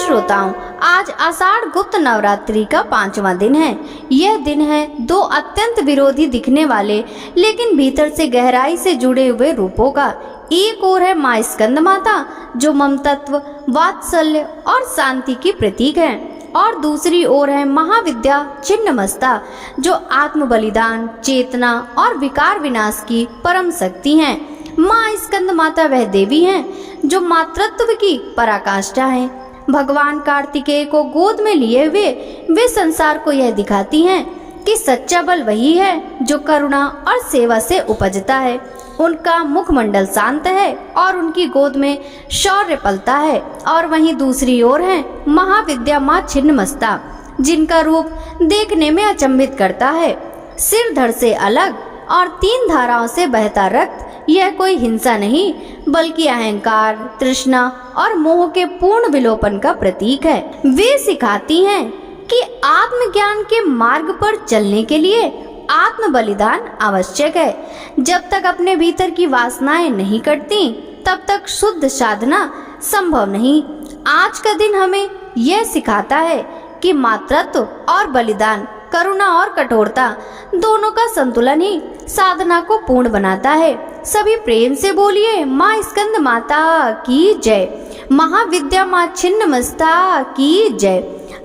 श्रोताओं, आज आषाढ़ गुप्त नवरात्रि का 5वां दिन है। यह दिन है दो अत्यंत विरोधी दिखने वाले लेकिन भीतर से गहराई से जुड़े हुए रूपों का। एक ओर है माँ स्कंद माता जो ममतत्व, वात्सल्य और शांति की प्रतीक है, और दूसरी ओर है महाविद्या छिन्नमस्ता जो आत्म बलिदान, चेतना और विकार विनाश की परम शक्ति है। माँ स्कंद माता वह देवी हैं जो मातृत्व की पराकाष्ठा है। भगवान कार्तिकेय को गोद में लिए हुए वे संसार को यह दिखाती हैं कि सच्चा बल वही है जो करुणा और सेवा से उपजता है। उनका मुखमंडल शांत है और उनकी गोद में शौर्य पलता है। और वहीं दूसरी ओर है महाविद्या माँ छिन्नमस्ता जिनका रूप देखने में अचंभित करता है। सिर धड़ से अलग और 3 धाराओं से बहता रक्त यह कोई हिंसा नहीं बल्कि अहंकार, तृष्णा और मोह के पूर्ण विलोपन का प्रतीक है। वे सिखाती हैं कि आत्मज्ञान के मार्ग पर चलने के लिए आत्म बलिदान आवश्यक है। जब तक अपने भीतर की वासनाएं नहीं कटती तब तक शुद्ध साधना संभव नहीं। आज का दिन हमें यह सिखाता है कि मातृत्व और बलिदान, करुणा और कठोरता दोनों का संतुलन ही साधना को पूर्ण बनाता है। सभी प्रेम से बोलिए माँ स्कंद माता की जय, महाविद्या माँ छिन्नमस्ता की जय।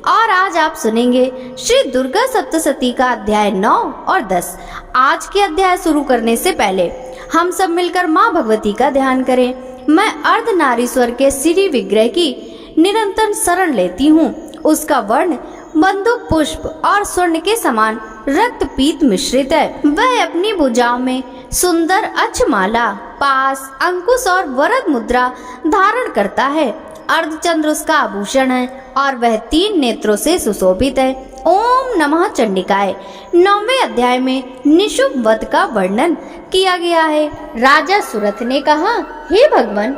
और आज आप सुनेंगे श्री दुर्गा सप्तशती का अध्याय 9 और 10। आज के अध्याय शुरू करने से पहले हम सब मिलकर माँ भगवती का ध्यान करें। मैं अर्धनारीश्वर के श्री विग्रह की निरंतर शरण लेती हूँ। उसका वर्ण बंदूक पुष्प और स्वर्ण के समान रक्त पीत मिश्रित है। वह अपनी भुजाओं में सुंदर अक्षमाला, पास, अंकुश और वरद मुद्रा धारण करता है। अर्धचंद्र उसका आभूषण है और वह 3 नेत्रों से सुशोभित है। ओम नमः चंडिकाय 9वें अध्याय में निशुंभ वध का वर्णन किया गया है। राजा सुरथ ने कहा, हे भगवान,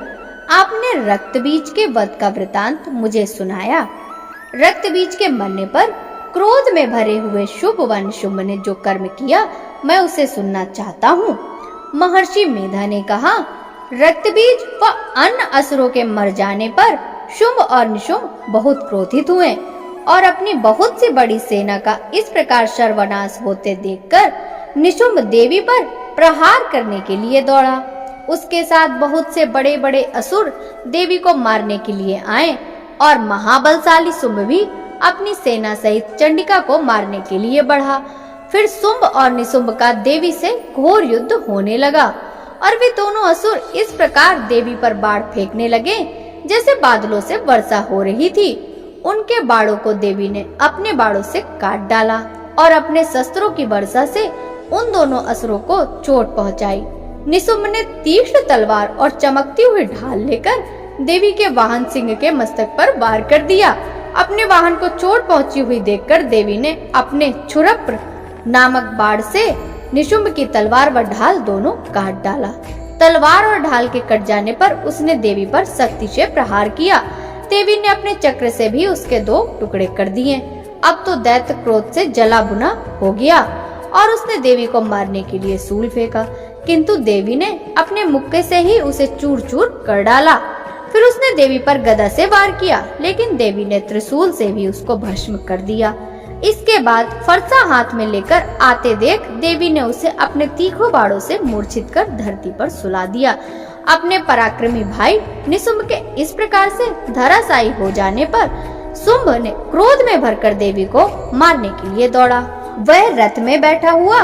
आपने रक्त बीज के वध का वृतांत मुझे सुनाया। रक्त बीज के मरने पर क्रोध में भरे हुए शुभ व निशुंभ ने जो कर्म किया मैं उसे सुनना चाहता हूँ। महर्षि मेधा ने कहा, रक्त बीज व अन्य असुरों के मर जाने पर शुंभ और निशुंभ बहुत क्रोधित हुए और अपनी बहुत सी बड़ी सेना का इस प्रकार सर्वनाश होते देखकर निशुंभ देवी पर प्रहार करने के लिए दौड़ा। उसके साथ बहुत से बड़े बड़े असुर देवी को मारने के लिए आए और महाबलशाली शुंभ भी अपनी सेना सहित चंडिका को मारने के लिए बढ़ा। फिर शुंभ और निशुंभ का देवी से घोर युद्ध होने लगा और वे दोनों असुर इस प्रकार देवी पर बाण फेंकने लगे जैसे बादलों से वर्षा हो रही थी। उनके बाणों को देवी ने अपने बाणों से काट डाला और अपने शस्त्रों की वर्षा से उन दोनों असुरों को चोट पहुंचाई। निशुंभ ने तीक्ष्ण तलवार और चमकती हुई ढाल लेकर देवी के वाहन सिंह के मस्तक पर वार कर दिया। अपने वाहन को चोट पहुंची हुई देखकर देवी ने अपने क्षुरप्र नामक बाण से निशुंभ की तलवार व ढाल दोनों काट डाला। तलवार और ढाल के कट जाने पर उसने देवी पर सख्ती से प्रहार किया। देवी ने अपने चक्र से भी उसके 2 टुकड़े कर दिए। अब तो दैत्य क्रोध से जला भुना हो गया और उसने देवी को मारने के लिए सूल फेंका, किंतु देवी ने अपने मुक्के से ही उसे चूर चूर कर डाला। फिर उसने देवी पर गदा से वार किया, लेकिन देवी ने त्रिशूल से भी उसको भस्म कर दिया। इसके बाद फरसा हाथ में लेकर आते देख देवी ने उसे अपने तीखों बाणों से मूर्छित कर धरती पर सुला दिया। अपने पराक्रमी भाई निशुंभ के इस प्रकार से धराशायी हो जाने पर शुंभ ने क्रोध में भरकर देवी को मारने के लिए दौड़ा। वह रथ में बैठा हुआ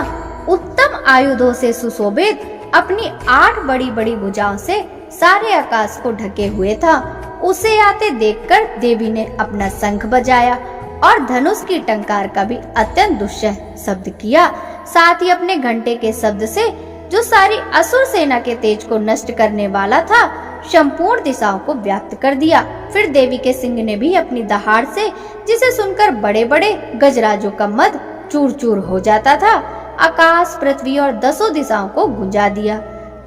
उत्तम आयुधों से सुशोभित अपनी 8 बड़ी बड़ी भुजाओं से सारे आकाश को ढके हुए था। उसे आते देखकर देवी ने अपना शंख बजाया और धनुष की टंकार का भी अत्यंत दुस्सह शब्द किया। साथ ही अपने घंटे के शब्द से जो सारी असुर सेना के तेज को नष्ट करने वाला था संपूर्ण दिशाओं को व्याप्त कर दिया। फिर देवी के सिंह ने भी अपनी दहाड़ से, जिसे सुनकर बड़े बड़े गजराजों का मद चूर चूर हो जाता था, आकाश, पृथ्वी और 10 दिशाओं को गुंजा दिया।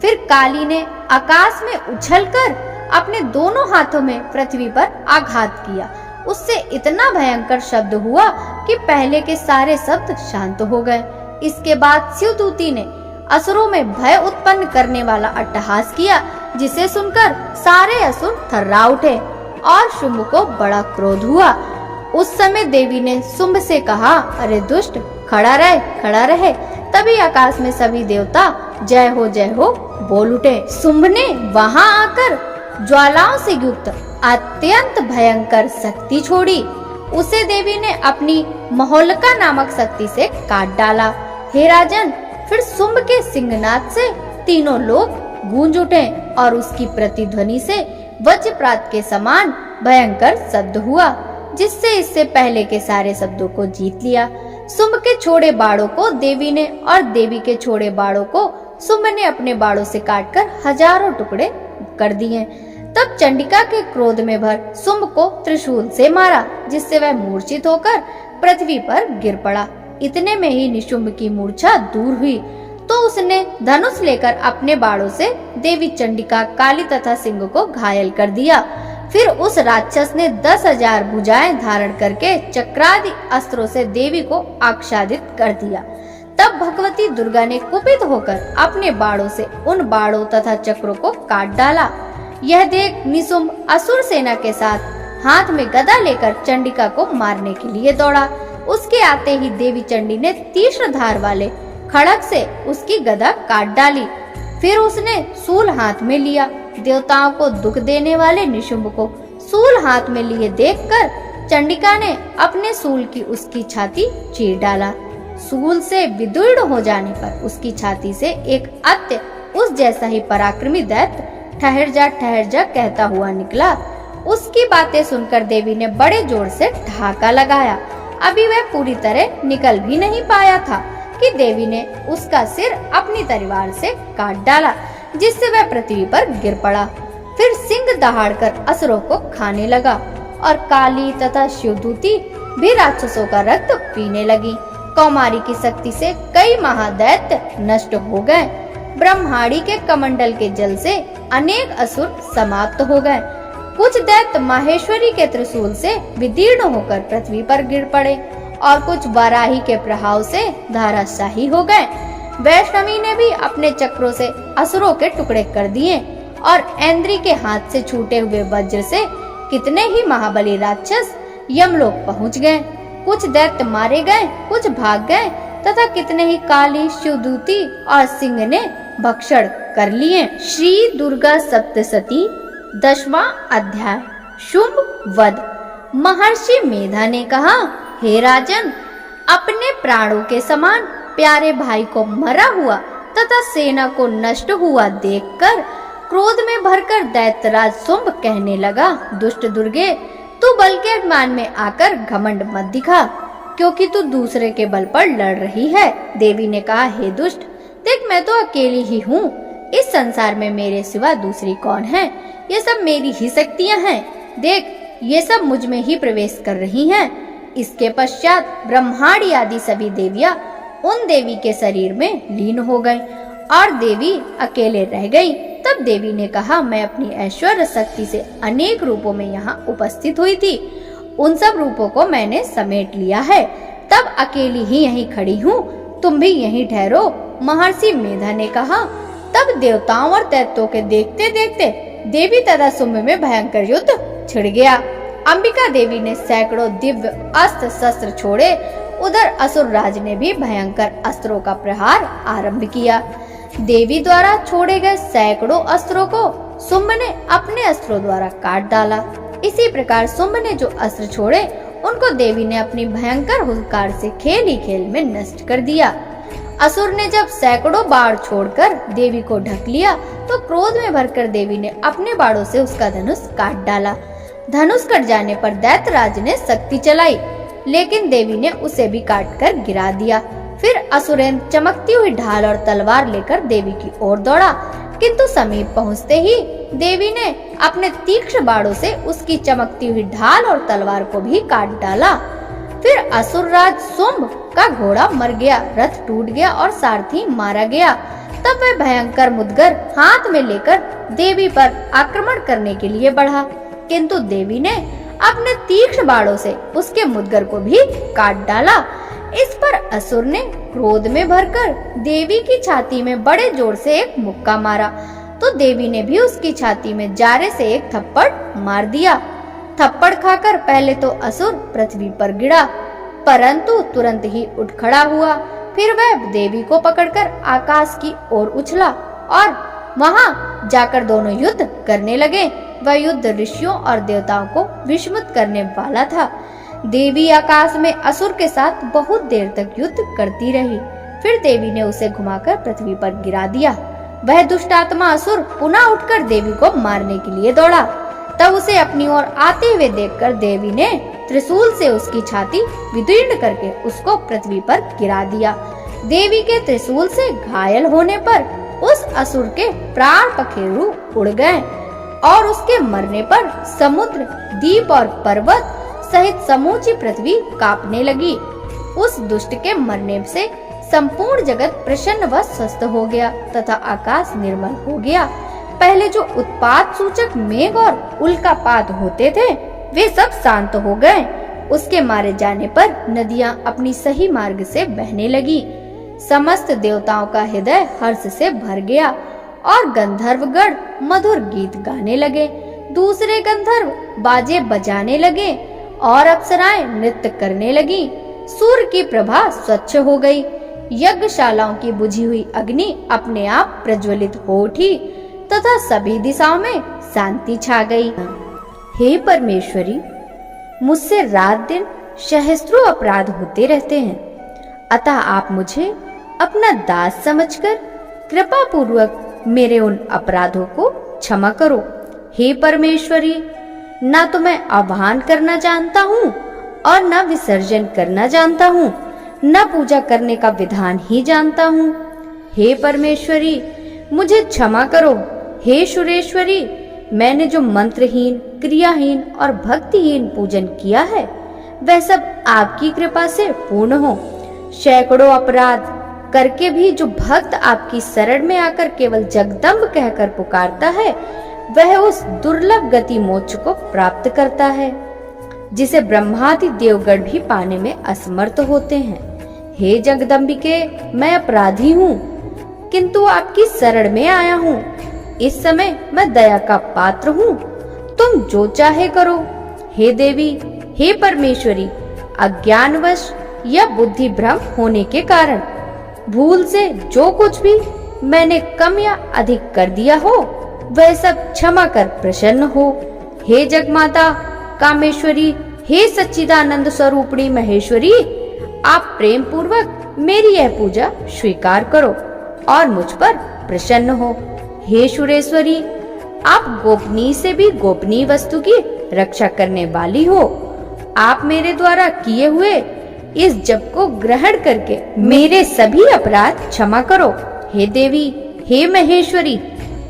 फिर काली ने आकाश में उछलकर अपने दोनों हाथों में पृथ्वी पर आघात किया। उससे इतना भयंकर शब्द हुआ कि पहले के सारे शब्द शांत हो गए। इसके बाद शिवदूती ने असुरों में भय उत्पन्न करने वाला अट्टहास किया, जिसे सुनकर सारे असुर थर्रा उठे। और शुंभ को बड़ा क्रोध हुआ। उस समय देवी ने शुंभ से कहा, अरे दुष्ट, खड़ा रहे। तभी आकाश में सभी देवता जय हो बोल उठे। शुंभ ने वहां आकर ज्वालाओं से युक्त अत्यंत भयंकर शक्ति छोड़ी। उसे देवी ने अपनी महोलका नामक शक्ति से काट डाला। हे राजन, फिर शुंभ के सिंहनाद से तीनों लोग गूंज उठे और उसकी प्रतिध्वनि से वज्रपात के समान भयंकर शब्द हुआ, जिससे इससे पहले के सारे शब्दों को जीत लिया। शुंभ के छोड़े बाड़ों को देवी ने और देवी के छोड़े बाड़ों को शुंभ ने अपने बाड़ों से काटकर हजारों टुकड़े कर दिए। तब चंडिका के क्रोध में भर शुंभ को त्रिशूल से मारा, जिससे वह मूर्छित होकर पृथ्वी पर गिर पड़ा। इतने में ही निशुंभ की मूर्छा दूर हुई तो उसने धनुष लेकर अपने बाड़ों से देवी चंडिका, काली तथा सिंह को घायल कर दिया। फिर उस राक्षस ने 10,000 भुजाएं धारण करके चक्रादि अस्त्रों से देवी को आच्छादित कर दिया। तब भगवती दुर्गा ने कुपित होकर अपने बाड़ों से उन बाड़ों तथा चक्रों को काट डाला। यह देख निशुंभ असुर सेना के साथ हाथ में गदा लेकर चंडिका को मारने के लिए दौड़ा। उसके आते ही देवी चंडी ने तीक्ष्ण धार वाले खड़ग से उसकी गदा काट डाली। फिर उसने सूल हाथ में लिया। देवताओं को दुख देने वाले निशुंभ को सूल हाथ में लिए देखकर चंडिका ने अपने सूल की उसकी छाती चीर डाला। सूल से विदीर्ण हो जाने पर उसकी छाती से एक अत्य उस जैसा ही पराक्रमी दैत्य ठहर जा कहता हुआ निकला। उसकी बातें सुनकर देवी ने बड़े जोर से ठहाका लगाया। अभी वह पूरी तरह निकल भी नहीं पाया था कि देवी ने उसका सिर अपनी तलवार से काट डाला, जिससे वह पृथ्वी पर गिर पड़ा। फिर सिंह दहाड़कर असुरों को खाने लगा और काली तथा शिवदूती भी राक्षसों का रक्त पीने लगी। कौमारी की शक्ति से कई महादैत्य नष्ट हो गए। ब्रह्मांडी के कमंडल के जल से अनेक असुर समाप्त हो गए। कुछ दैत्य माहेश्वरी के त्रिशूल से विदीर्ण होकर पृथ्वी पर गिर पड़े और कुछ वाराही के प्रभाव से धराशायी हो गए। वैष्णवी ने भी अपने चक्रों से असुरों के टुकड़े कर दिए और ऐन्द्री के हाथ से छूटे हुए वज्र से कितने ही महाबली राक्षस यमलोक पहुंच गए। कुछ दैत्य मारे गए, कुछ भाग गए तथा कितने ही काली, शिवदूती और सिंह ने भक्षण कर लिए। श्री दुर्गा सप्तशती 10वां अध्याय। शुंभ वध। महर्षि मेधा ने कहा, हे राजन, अपने प्राणों के समान प्यारे भाई को मरा हुआ तथा सेना को नष्ट हुआ देखकर क्रोध में भरकर दैत्यराज शुंभ कहने लगा, दुष्ट दुर्गे, तू बल के अभिमान में आकर घमंड मत दिखा, क्योंकि तू दूसरे के बल पर लड़ रही है। देवी ने कहा, हे दुष्ट, देख मैं तो अकेली ही हूँ। इस संसार में मेरे सिवा दूसरी कौन है? ये सब मेरी ही शक्तियाँ हैं। देख, ये सब मुझ में ही प्रवेश कर रही हैं। इसके पश्चात ब्रह्मांडी आदि सभी देवियाँ उन देवी के शरीर में लीन हो गईं और देवी अकेले रह गई। तब देवी ने कहा, मैं अपनी ऐश्वर्य शक्ति से अनेक रूपों में यहाँ उपस्थित हुई थी। उन सब रूपों को मैंने समेट लिया है। तब अकेली ही यहीं खड़ी हूँ, तुम भी यहीं ठहरो। महर्षि मेधा ने कहा। तब देवताओं और दैत्यों के देखते देखते देवी तथा शुंभ में भयंकर युद्ध छिड़ गया। अंबिका देवी ने सैकड़ों दिव्य अस्त्र शस्त्र छोड़े। उधर असुर राज ने भी भयंकर अस्त्रों का प्रहार आरंभ किया। देवी द्वारा छोड़े गए सैकड़ों अस्त्रों को शुंभ ने अपने अस्त्रों द्वारा काट डाला। इसी प्रकार शुंभ ने जो अस्त्र छोड़े उनको देवी ने अपनी भयंकर हुंकार से खेल ही खेल में नष्ट कर दिया। असुर ने जब सैकड़ों बाण छोड़कर देवी को ढक लिया तो क्रोध में भरकर देवी ने अपने बाणों से उसका धनुष काट डाला। धनुष कट जाने पर दैत्यराज ने शक्ति चलाई, लेकिन देवी ने उसे भी काटकर गिरा दिया। फिर असुरेन चमकती हुई ढाल और तलवार लेकर देवी की ओर दौड़ा, किंतु समीप पहुंचते ही देवी ने अपने तीक्ष्ण बाणों से उसकी चमकती हुई ढाल और तलवार को भी काट डाला। फिर असुरराज शुंभ का घोड़ा मर गया, रथ टूट गया और सारथी मारा गया। तब वह भयंकर मुदगर हाथ में लेकर देवी पर आक्रमण करने के लिए बढ़ा, किंतु देवी ने अपने तीक्ष्ण बाणों से उसके मुदगर को भी काट डाला। इस पर असुर ने क्रोध में भरकर देवी की छाती में बड़े जोर से एक मुक्का मारा, तो देवी ने भी उसकी छाती में जारे से एक थप्पड़ मार दिया। थप्पड़ खाकर पहले तो असुर पृथ्वी पर गिरा, परंतु तुरंत ही उठ खड़ा हुआ। फिर वह देवी को पकड़कर आकाश की ओर उछला और वहां जाकर दोनों युद्ध करने लगे। वह युद्ध ऋषियों और देवताओं को विस्मित करने वाला था। देवी आकाश में असुर के साथ बहुत देर तक युद्ध करती रही। फिर देवी ने उसे घुमाकर पृथ्वी पर गिरा दिया। वह दुष्ट आत्मा असुर पुनः उठकर देवी को मारने के लिए दौड़ा। तब उसे अपनी ओर आते हुए देखकर देवी ने त्रिशूल से उसकी छाती विदीर्ण करके उसको पृथ्वी पर गिरा दिया। देवी के त्रिशूल से घायल होने पर उस असुर के प्राण पखेरु उड़ गए और उसके मरने पर समुद्र, द्वीप और पर्वत सहित समूची पृथ्वी कांपने लगी। उस दुष्ट के मरने से संपूर्ण जगत प्रसन्न व स्वस्थ हो गया तथा आकाश निर्मल हो गया। पहले जो उत्पात सूचक मेघ और उल्कापात होते थे वे सब शांत हो गए। उसके मारे जाने पर नदियां अपनी सही मार्ग से बहने लगी। समस्त देवताओं का हृदय हर्ष से भर गया और गंधर्वगण मधुर गीत गाने लगे। दूसरे गंधर्व बाजे बजाने लगे और अप्सराएं नृत्य करने लगी। सूर्य की प्रभा स्वच्छ हो गई। यज्ञशालाओं की बुझी हुई अग्नि अपने आप प्रज्वलित हो उठी तथा सभी दिशाओं में शांति छा गई। हे परमेश्वरी, मुझसे रात दिन सहस्त्रों अपराध होते रहते हैं, अतः आप मुझे अपना दास समझकर कृपा पूर्वक मेरे उन अपराधों को क्षमा करो। हे परमेश्वरी, ना तो मैं आह्वान करना जानता हूँ और न विसर्जन करना जानता हूँ, न पूजा करने का विधान ही जानता हूँ। हे परमेश्वरी, मुझे क्षमा करो। हे सुरेश्वरी, मैंने जो मंत्रहीन, क्रियाहीन और भक्तिहीन पूजन किया है वह सब आपकी कृपा से पूर्ण हो। सैकड़ों अपराध करके भी जो भक्त आपकी शरण में आकर केवल जगदम्ब कहकर पुकारता है वह उस दुर्लभ गति मोक्ष को प्राप्त करता है जिसे ब्रह्मादि देवगण भी पाने में असमर्थ होते हैं। हे जगदम्बिके, मैं अपराधी हूँ किंतु आपकी शरण में आया हूँ। इस समय मैं दया का पात्र हूँ, तुम जो चाहे करो। हे देवी, हे परमेश्वरी, अज्ञानवश या बुद्धि भ्रम होने के कारण भूल से जो कुछ भी मैंने कम या अधिक कर दिया हो वह सब क्षमा कर प्रसन्न हो। हे जगमाता कामेश्वरी, हे सच्चिदानंद स्वरूपिणी महेश्वरी, आप प्रेम पूर्वक मेरी यह पूजा स्वीकार करो और मुझ पर प्रसन्न हो। हे सुरेश्वरी, आप गोपनीय से भी गोपनीय वस्तु की रक्षा करने वाली हो। आप मेरे द्वारा किए हुए इस जप को ग्रहण करके मेरे सभी अपराध क्षमा करो। हे देवी, हे महेश्वरी,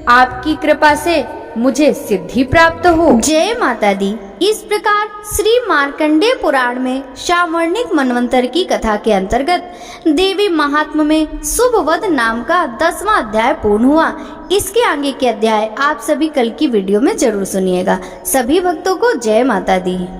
आपकी कृपा से मुझे सिद्धि प्राप्त हो। जय माता दी। इस प्रकार श्री मार्कंडेय पुराण में शावर्णिक मनवंतर की कथा के अंतर्गत देवी महात्म्य में शुभवद नाम का 10वां अध्याय पूर्ण हुआ। इसके आगे के अध्याय आप सभी कल की वीडियो में जरूर सुनिएगा। सभी भक्तों को जय माता दी।